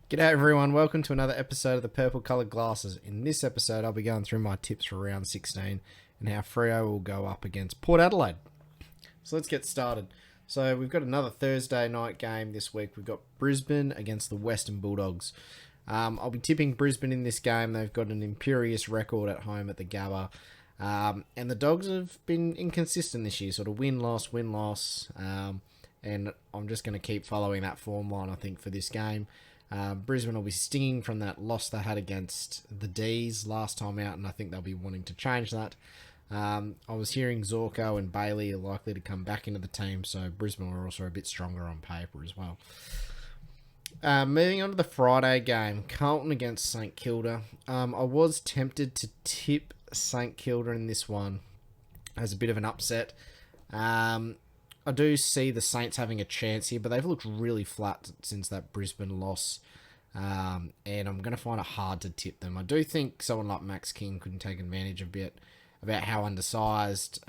G'day everyone, welcome to another episode of the Purple Coloured Glasses. In this episode, I'll be going through my tips for round 16 and how Freo will go up against Port Adelaide. So let's get started. So we've got another Thursday night game this week. We've got Brisbane against the Western Bulldogs. I'll be tipping Brisbane in this game. They've got an imperious record at home at the Gabba. And the Dogs have been inconsistent this year, sort of win-loss, win-loss. And I'm just going to keep following that form line, I think, for this game. Brisbane will be stinging from that loss they had against the D's last time out, and I think they'll be wanting to change that. I was hearing Zorko and Bailey are likely to come back into the team, so Brisbane are also a bit stronger on paper as well. Moving on to the Friday game, Carlton against St Kilda. I was tempted to tip St Kilda in this one as a bit of an upset. I do see the Saints having a chance here, but they've looked really flat since that Brisbane loss. And I'm going to find it hard to tip them. I do think someone like Max King could take advantage a bit about how undersized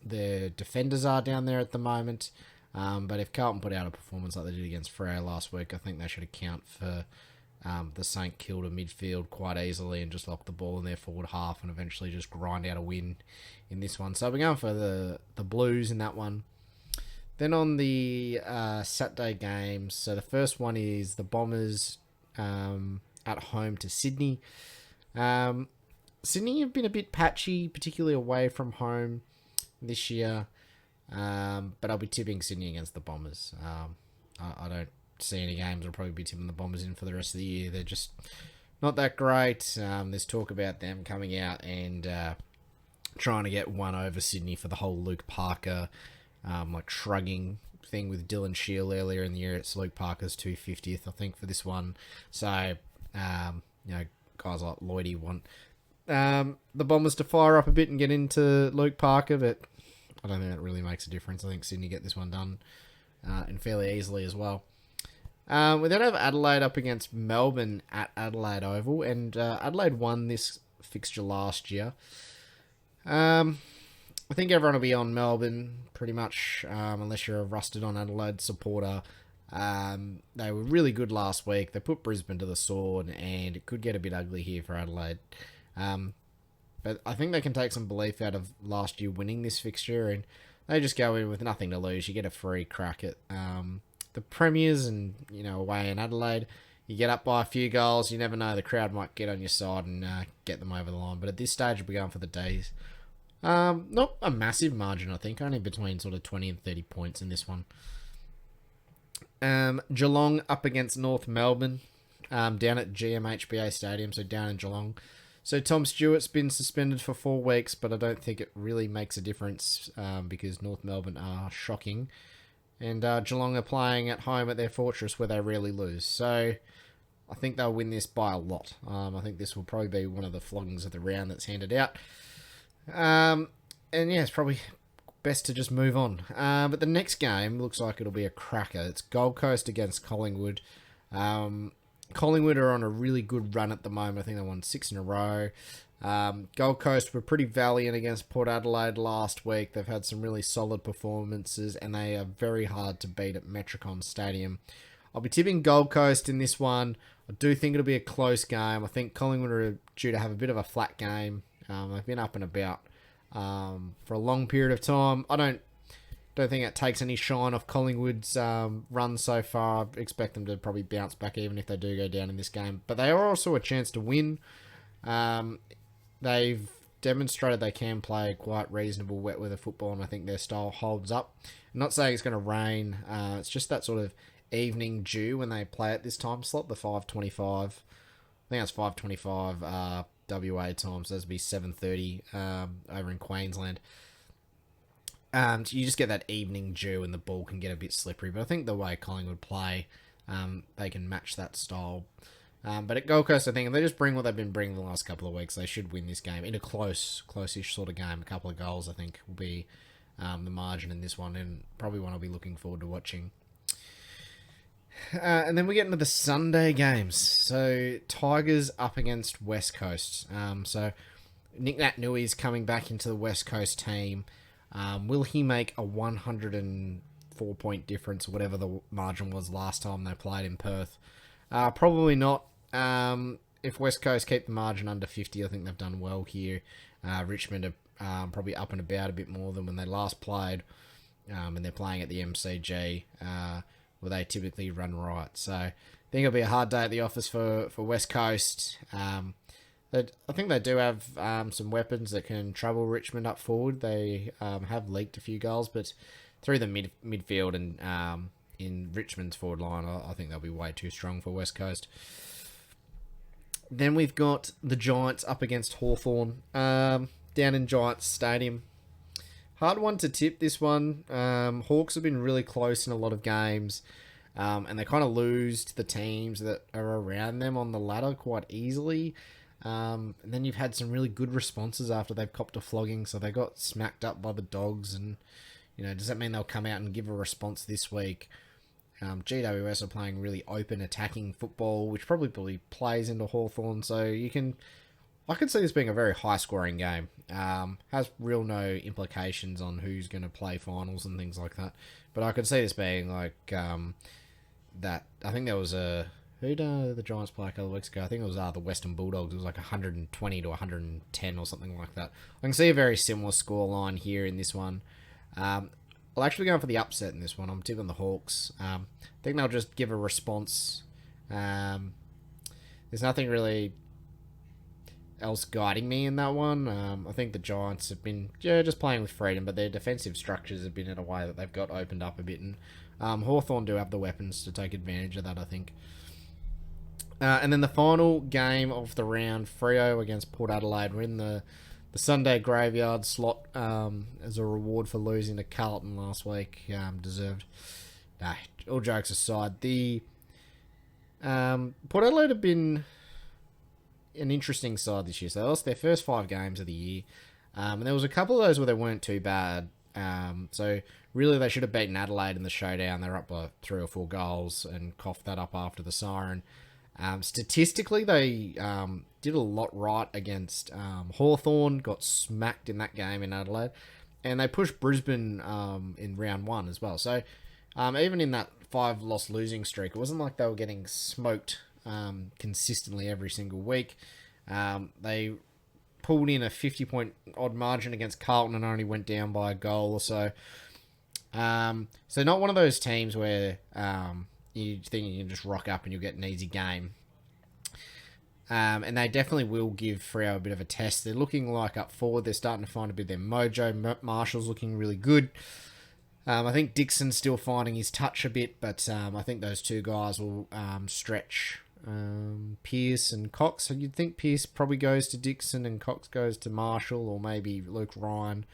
the defenders are down there at the moment. But if Carlton put out a performance like they did against Freo last week, I think they should account for the St Kilda midfield quite easily and just lock the ball in their forward half and eventually just grind out a win in this one. So we're going for the Blues in that one. Then on the Saturday games, so the first one is the Bombers at home to Sydney. Sydney have been a bit patchy, particularly away from home this year. But I'll be tipping Sydney against the Bombers. I don't see any games. I'll probably be tipping the Bombers in for the rest of the year. They're just not that great. There's talk about them coming out and trying to get one over Sydney for the whole Luke Parker shrugging thing with Dylan Shield earlier in the year. It's Luke Parker's 250th, I think, for this one. So, guys like Lloydie want the Bombers to fire up a bit and get into Luke Parker, but I don't think that really makes a difference. I think Sydney get this one done and fairly easily as well. We then have Adelaide up against Melbourne at Adelaide Oval, and Adelaide won this fixture last year. I think everyone will be on Melbourne pretty much, unless you're a rusted on Adelaide supporter. They were really good last week. They put Brisbane to the sword, and it could get a bit ugly here for Adelaide. But I think they can take some belief out of last year winning this fixture, and they just go in with nothing to lose. You get a free crack at the Premiers, and away in Adelaide, you get up by a few goals. You never know, the crowd might get on your side and get them over the line. But at this stage, we'll be going for the D's. Not a massive margin, I think, only between sort of 20 and 30 points in this one. Geelong up against North Melbourne, down at GMHBA Stadium, so down in Geelong. So Tom Stewart's been suspended for 4 weeks, but I don't think it really makes a difference because North Melbourne are shocking. And Geelong are playing at home at their fortress where they rarely lose. So I think they'll win this by a lot. I think this will probably be one of the floggings of the round that's handed out. And yeah, it's probably best to just move on. But the next game looks like it'll be a cracker. It's Gold Coast against Collingwood. Collingwood are on a really good run at the moment. I think they won 6 in a row. Gold Coast were pretty valiant against Port Adelaide last week. They've had some really solid performances, and they are very hard to beat at Metricon Stadium. I'll be tipping Gold Coast in this one. I do think it'll be a close game. I think Collingwood are due to have a bit of a flat game. They've been up and about for a long period of time. I don't think it takes any shine off Collingwood's run so far. I expect them to probably bounce back even if they do go down in this game. But they are also a chance to win. They've demonstrated they can play quite reasonable wet weather football, and I think their style holds up. I'm not saying it's going to rain. It's just that sort of evening dew when they play at this time slot, the 5:25. I think that's 5:25 WA time, so that'd be 7:30 over in Queensland. So you just get that evening dew and the ball can get a bit slippery. But I think the way Collingwood play, they can match that style. But at Gold Coast, I think if they just bring what they've been bringing the last couple of weeks, they should win this game in a close-ish sort of game. A couple of goals, I think, will be the margin in this one, and probably one I'll be looking forward to watching. And then we get into the Sunday games. So Tigers up against West Coast. So Nick Naitanui coming back into the West Coast team. Will he make a 104-point difference, whatever the margin was last time they played in Perth? Probably not. If West Coast keep the margin under 50, I think they've done well here. Richmond are probably up and about a bit more than when they last played, and they're playing at the MCG, where they typically run right. So I think it'll be a hard day at the office for West Coast. I think they do have some weapons that can trouble Richmond up forward. They have leaked a few goals, but through the midfield and in Richmond's forward line, I think they'll be way too strong for West Coast. Then we've got the Giants up against Hawthorn down in Giants Stadium. Hard one to tip, this one. Hawks have been really close in a lot of games, and they kind of lose to the teams that are around them on the ladder quite easily. And then you've had some really good responses after they've copped a flogging, so they got smacked up by the Dogs, and does that mean they'll come out and give a response this week? GWS are playing really open attacking football, which probably plays into Hawthorn, so I could see this being a very high scoring game. Has real no implications on who's going to play finals and things like that, but I could see this being like that. I think there was who did the Giants play a couple of weeks ago? I think it was the Western Bulldogs. It was like 120 to 110 or something like that. I can see a very similar scoreline here in this one. I'll actually go for the upset in this one. I'm tipping the Hawks. I think they'll just give a response. There's nothing really else guiding me in that one. I think the Giants have been just playing with freedom, but their defensive structures have been in a way that they've got opened up a bit, and Hawthorn do have the weapons to take advantage of that, I think. And then the final game of the round, Freo against Port Adelaide. We're in the Sunday graveyard slot as a reward for losing to Carlton last week. Deserved. Nah, all jokes aside, the Port Adelaide have been an interesting side this year. So they lost their first 5 games of the year. And there was a couple of those where they weren't too bad. So really they should have beaten Adelaide in the showdown. They were up by 3 or 4 goals and coughed that up after the siren. Statistically, they did a lot right against Hawthorn, got smacked in that game in Adelaide, and they pushed Brisbane in round 1 as well. So even in that 5-loss losing streak, it wasn't like they were getting smoked consistently every single week. They pulled in a 50-point odd margin against Carlton and only went down by a goal or so. So not one of those teams where you think you can just rock up and you'll get an easy game. And they definitely will give Freo a bit of a test. They're looking like up forward, they're starting to find a bit of their mojo. Marshall's looking really good. I think Dixon's still finding his touch a bit, but I think those two guys will stretch Pearce and Cox. So you'd think Pearce probably goes to Dixon and Cox goes to Marshall, or maybe Luke Ryan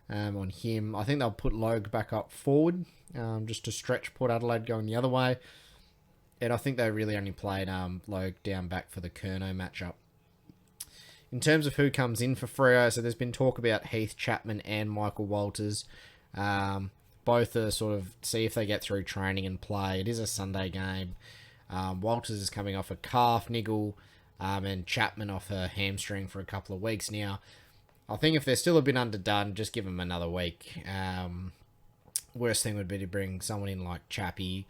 on him. I think they'll put Logue back up forward just to stretch Port Adelaide going the other way. And I think they really only played Logue down back for the Curnow matchup. In terms of who comes in for Freo, so there's been talk about Heath Chapman and Michael Walters. Both are sort of see if they get through training and play. It is a Sunday game. Walters is coming off a calf niggle, and Chapman off a hamstring for a couple of weeks now. I think if they're still a bit underdone, just give them another week. Worst thing would be to bring someone in like Chappie,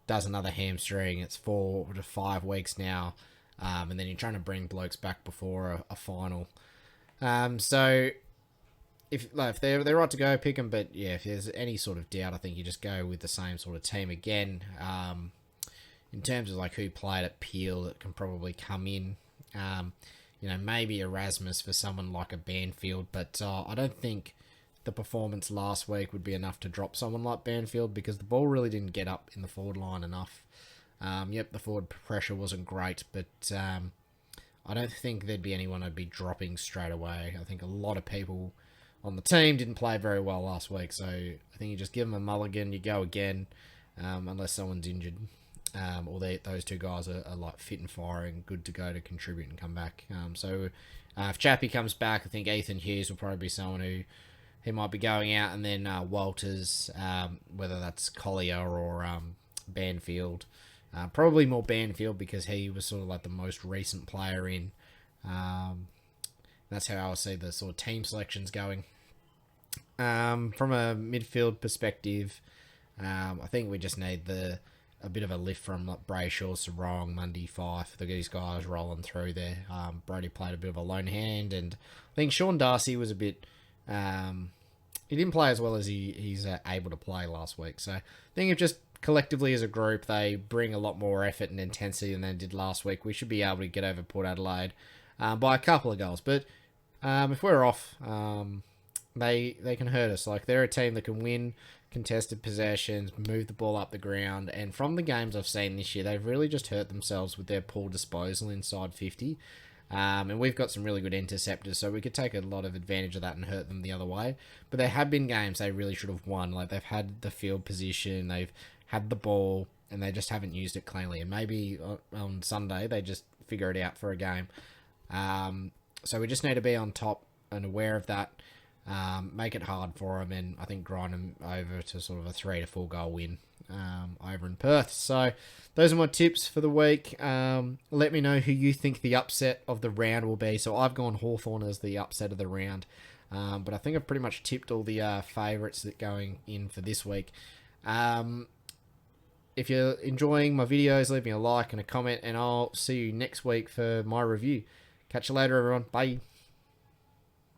does another hamstring. It's 4 to 5 weeks now, and then you're trying to bring blokes back before a final. So if they're right to go, pick them. But yeah, if there's any sort of doubt, I think you just go with the same sort of team again. In terms of like who played at Peel, that can probably come in. Maybe Erasmus for someone like a Banfield, but I don't think the performance last week would be enough to drop someone like Banfield, because the ball really didn't get up in the forward line enough. The forward pressure wasn't great, but I don't think there'd be anyone I'd be dropping straight away. I think a lot of people on the team didn't play very well last week, so I think you just give them a mulligan, you go again, unless someone's injured. Or those two guys are like fit and firing, good to go to contribute and come back. If Chappie comes back, I think Ethan Hughes will probably be someone who he might be going out, and then Walters, whether that's Collier or Banfield. Probably more Banfield, because he was sort of like the most recent player in. That's how I see the sort of team selections going. From a midfield perspective, I think we just need a bit of a lift from like Brayshaw, Sarong, Mundy, Fife. These guys rolling through there. Brody played a bit of a lone hand, and I think Sean Darcy was a bit. He didn't play as well as he's able to play last week. So I think if just collectively as a group they bring a lot more effort and intensity than they did last week, we should be able to get over Port Adelaide by a couple of goals. But if we're off, they can hurt us. Like, they're a team that can win contested possessions, move the ball up the ground, and from the games I've seen this year, they've really just hurt themselves with their poor disposal inside 50. And we've got some really good interceptors, so we could take a lot of advantage of that and hurt them the other way. But there have been games they really should have won. Like, they've had the field position, they've had the ball, and they just haven't used it cleanly. And maybe on Sunday they just figure it out for a game. So we just need to be on top and aware of that. Make it hard for them, and I think grind them over to sort of a 3 to 4 goal win over in Perth. So those are my tips for the week. Let me know who you think the upset of the round will be. So I've gone Hawthorn as the upset of the round, but I think I've pretty much tipped all the favourites that going in for this week. If you're enjoying my videos, leave me a like and a comment, and I'll see you next week for my review. Catch you later, everyone. Bye.